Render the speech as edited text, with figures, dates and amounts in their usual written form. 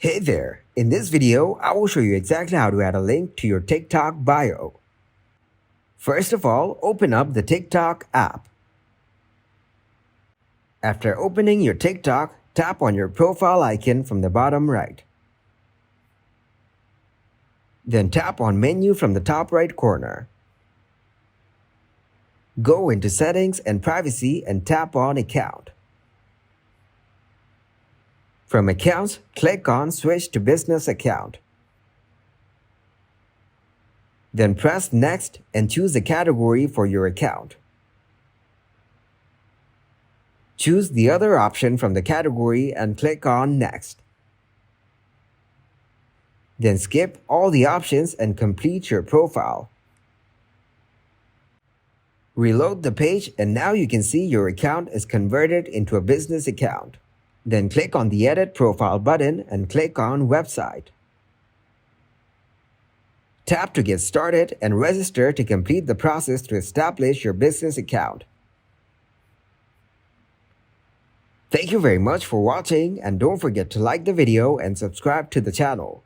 Hey there! In this video, I will show you exactly how to add a link to your TikTok bio. First of all, open up the TikTok app. After opening your TikTok, tap on your profile icon from the bottom right. Then tap on Menu from the top right corner. Go into Settings and Privacy and tap on Account. From Accounts, click on Switch to Business Account. Then press Next and choose the category for your account. Choose the other option from the category and click on Next. Then skip all the options and complete your profile. Reload the page and now you can see your account is converted into a business account. Then click on the Edit Profile button and click on Website. Tap to get started and register to complete the process to establish your business account. Thank you very much for watching and don't forget to like the video and subscribe to the channel.